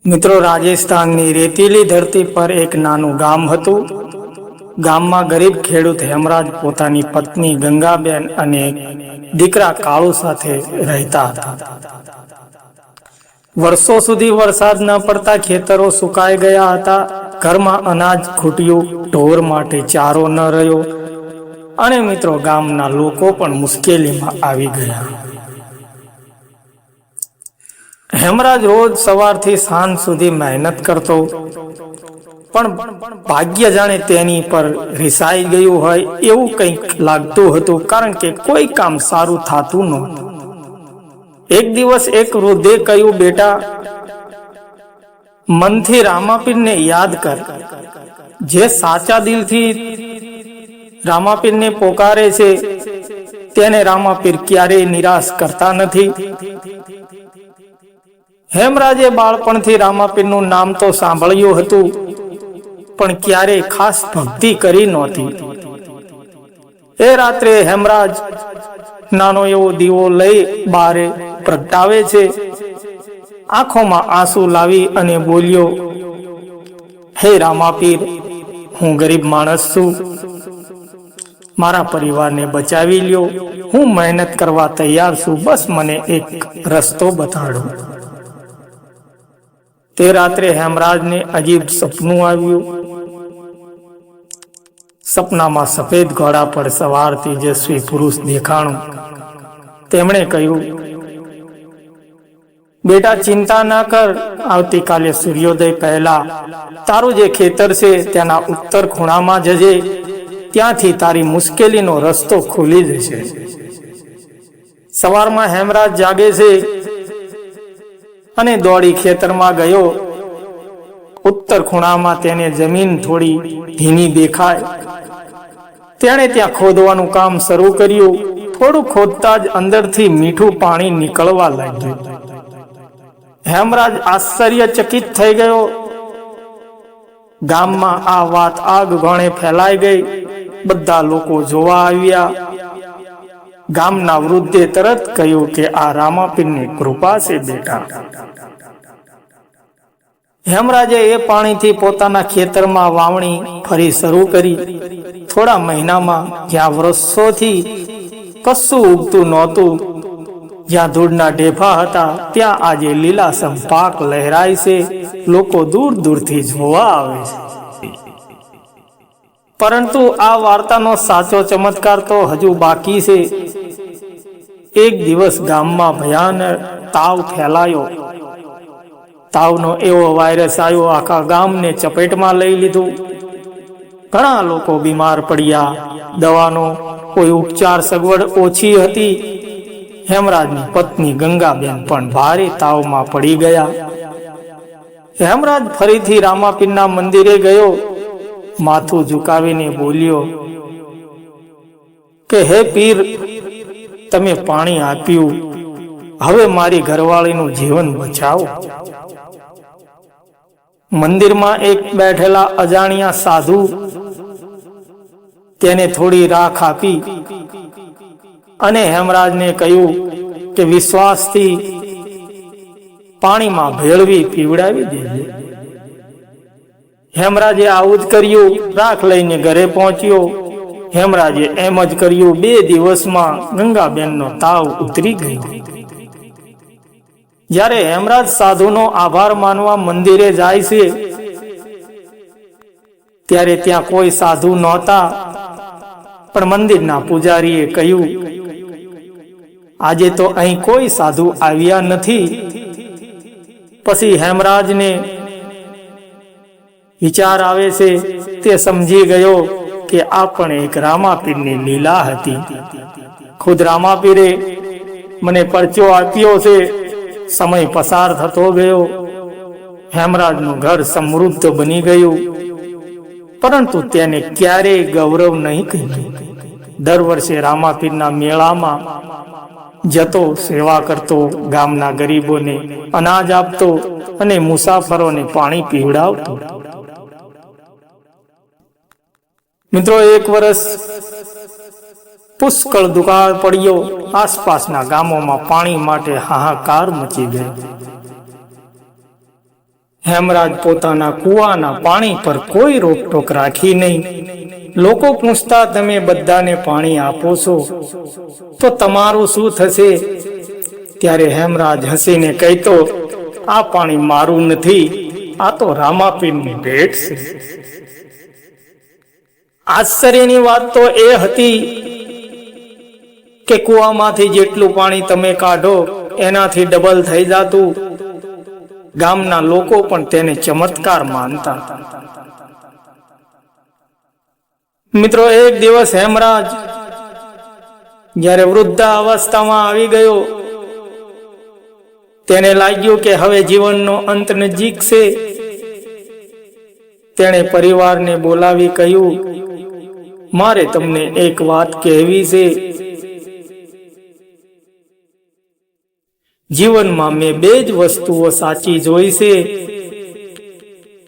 મિત્રો, રાજસ્થાનની રેતીલી ધરતી પર એક નાનું ગામ હતું. ગામમાં ગરીબ ખેડૂત હેમરાજ પોતાની પત્ની ગંગાબેન અને દીકરા કાળુ સાથે રહેતા હતા. વર્ષો સુધી વરસાદ ન પડતા ખેતરો સુકાઈ ગયા હતા. ઘરમાં અનાજ ખૂટ્યું, ઢોર માટે ચારો ન રહ્યો અને મિત્રો ગામના લોકો પણ મુશ્કેલીમાં આવી ગયા. હેમરાજ રોજ સવારથી સાંજ સુધી મહેનત કરતો, પણ ભાગ્ય જાણે તેની પર રિસાઈ ગયું હોય એવું કંઈક લાગતું હતું, કારણ કે કોઈ કામ સારું થતું નહોતું. એક દિવસ એક વૃદ્ધે કહ્યું, બેટા, મનથી રામાપીરને યાદ કર. જે સાચા દિલથી રામાપીરને પોકારે છે તેને રામાપીર ક્યારેય નિરાશ કરતા નથી. હેમરાજે બાળપણથી રામાપીરનું નામ તો સાંભળ્યું હતું, પણ ક્યારેય ખાસ ભક્તિ કરી નહોતી. એ રાત્રે હેમરાજ નાનો એવો દીવો લઈ બારે પ્રગટાવે છે. આંખોમાં આંસુ લાવી અને બોલ્યો, હે રામાપીર, હું ગરીબ માણસ છું. મારા પરિવારને બચાવી લ્યો. હું મહેનત કરવા તૈયાર છું. બસ મને એક રસ્તો બતાડો. તે રાત્રે હેમરાજને અજીબ સપનું આવ્યું. સપનામાં સફેદ ઘોડા પર સવાર તેજસ્વી પુરુષ દેખાણું. તેમણે કહ્યું, બેટા, ચિંતા ના કર. આવતીકાલે સૂર્યોદય પહેલા તારું જે ખેતર છે તેના ઉત્તર ખૂણામાં જજે. ત્યાંથી તારી મુશ્કેલીનો રસ્તો ખુલી જશે. સવારમાં હેમરાજ જાગે છે અને દોડી ખેતરમાં ગયો. ઉત્તર ખૂણામાં તેને જમીન થોડી ભીની દેખાય. તેણે ત્યાં ખોદવાનું કામ શરૂ કર્યું. થોડું ખોદતા જ અંદરથી મીઠું પાણી નીકળવા લાગ્યું. હેમરાજ આશ્ચર્યચકિત થઈ ગયો. ગામમાં આ વાત આગ ઘણે ફેલાઈ ગઈ. બધા લોકો જોવા આવ્યા. ગામના વૃદ્ધે તરત કહ્યું કે આ રામાપીરની કૃપા છે બેટા. હેમરાજે એ પાણીથી પોતાના ખેતરમાં વાવણી ફરી શરૂ કરી. થોડા મહિનામાં જ્યાં વર્ષોથી કશું ઉગતું નહોતું, જ્યાં ધૂળના ઢેફા હતા, ત્યાં આજે લીલાછમ પાક લહેરાય છે. લોકો દૂર દૂરથી જોવા આવે છે. પરંતુ આ વાર્તાનો સાચો ચમત્કાર તો હજુ બાકી છે. એક દિવસ ગામમાં ભયાનક તાવ ફેલાયો. તાવનો એવો વાયરસ આવ્યો, આખા ગામને ચપેટમાં લઈ લીધું. ઘણા લોકો બીમાર પડ્યા. દવાનો કોઈ ઉપચાર સગવડ ઓછી હતી. હેમરાજની પત્ની ગંગાબેન પણ ભારે તાવમાં પડી ગયા. હેમરાજ ફરીથી રામાપીરના મંદિરે ગયો. માથું ઝુકાવીને બોલ્યો કે હે પીર, તમે પાણી આપ્યું, હવે મારી ઘરવાળીનું જીવન બચાવો. મંદિરમાં એક બેઠેલા અજાણ્યા સાધુ તેને થોડી રાખ આપી અને હેમરાજને કહ્યું કે વિશ્વાસથી પાણીમાં ભેળવી પીવડાવી દેજે. હેમરાજે આવું જ કર્યું. રાખ લઈને ઘરે પહોંચ્યો. હેમરાજે એમ જ કર્યું. 2 દિવસમાં ગંગાબેનનો તાવ ઉતરી ગયો. જ્યારે હેમરાજ સાધુનો આભાર માનવા મંદિરે જાય છે, ત્યારે ત્યાં કોઈ સાધુ નહોતા. પણ મંદિરના પૂજારીએ કહ્યું, આજે તો અહીં કોઈ સાધુ આવ્યા નથી. પછી હેમરાજને વિચાર આવે છે. તે સમજી ગયો કે આ પણ એક રામાપીરની લીલા હતી. ખુદ રામાપીરે મને પરચો આપ્યો છે. સમય પસાર થતો ગયો. હેમરાજનું ઘર સમૃદ્ધ બની ગયું, પરંતુ તેને ક્યારેય ગૌરવ નહીં કહ્યું. દર વર્ષે રામાપીરના મેળામાં જતો, સેવા કરતો, ગામના ગરીબોને અનાજ આપતો અને મુસાફરોને પાણી પીવડાવતો. મિત્રો, એક વર્ષ પુષ્કળ દુકાળ પડ્યો. આસપાસના ગામોમાં પાણી માટે હાહાકાર મચી ગયો. હેમરાજ પોતાના કુવાના પાણી પર કોઈ રોકટોક રાખી નહીં. લોકો પૂછતા, તમે બધાને પાણી આપો છો તો તમારું શું થશે? ત્યારે હેમરાજ હસીને કહેતો, આ પાણી મારું નથી, આ તો રામાપીરની ભેટ છે. આશ્ચર્યની વાત તો એ હતી કે કુવામાંથી જેટલું પાણી તમે કાઢો એનાથી ડબલ થઈ જતું. ગામના લોકો પણ તેને ચમત્કાર માનતા. મિત્રો, એક દિવસ હેમરાજ જ્યારે વૃદ્ધા અવસ્થામાં આવી ગયો, તેને લાગ્યું કે હવે જીવનનો અંત નજીક છે. તેણે પરિવારને બોલાવી કહ્યું, મારે તમને એક વાત કહેવી છે. જીવનમાં મેં બે જ વસ્તુઓ સાચી જોઈ છે,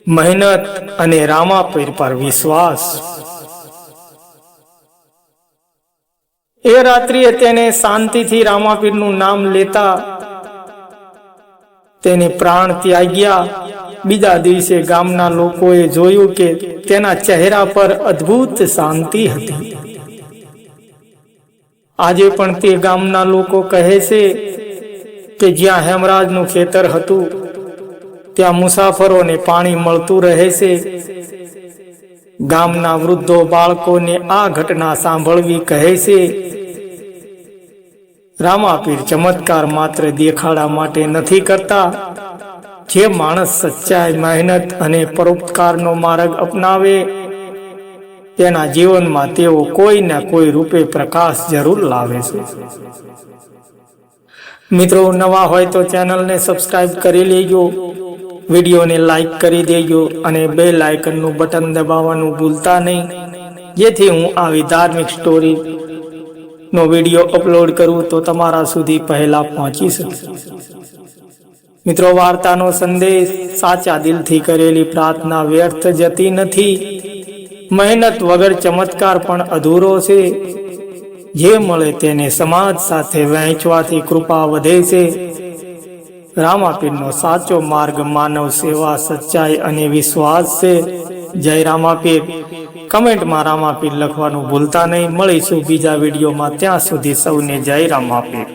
મહેનત અને રામાપીર પર વિશ્વાસ. એ રાત્રિએ તેને શાંતિથી રામાપીરનું નામ લેતા તેને પ્રાણ ત્યાગ્યા. બીજા દિવસે ગામના લોકોએ જોયું કે તેના ચહેરા પર અદ્ભુત શાંતિ હતી. આજે પણ તે ગામના લોકો કહે છે કે જ્યાં હેમરાજનું ખેતર હતું ત્યાં મુસાફરોને પાણી મળતું રહે છે. ગામના વૃદ્ધો બાળકોને આ ઘટના સાંભળવી કહે છે, રામાપીર ચમત્કાર માત્ર દેખાડા માટે નથી કરતા. જે માણસ સચ્ચાઈ, મહેનત અને પરોપકારનો માર્ગ અપનાવે તેના જીવનમાં તેઓ કોઈના કોઈ રૂપે પ્રકાશ જરૂર લાવે છે. મિત્રો, નવા હોય તો ચેનલને સબસ્ક્રાઇબ કરી લેજો, વિડીયોને લાઈક કરી દેજો અને બેલ આઇકનનું બટન દબાવવાનું ભૂલતા નહીં, જેથી હું આવી ધાર્મિક સ્ટોરી નો વિડીયો અપલોડ કરું તો તમારા સુધી પહેલા પહોંચી શકે. મિત્રો, વાર્તાનો સંદેશ: સાચા દિલથી કરેલી પ્રાર્થના વ્યર્થ જતી નથી. મહેનત વગર ચમત્કાર પણ અધૂરો છે. જે મળે તેને સમાજ સાથે વહેંચવાથી કૃપા વધે છે. રામાપીરનો સાચો માર્ગ માનવ સેવા, સચ્ચાઈ અને વિશ્વાસ છે. જય રામાપીર. કમેન્ટમાં રામાપીર લખવાનું ભૂલતા નહીં. મળીશું બીજા વિડીયોમાં. ત્યાં સુધી સૌને જય રામાપીર.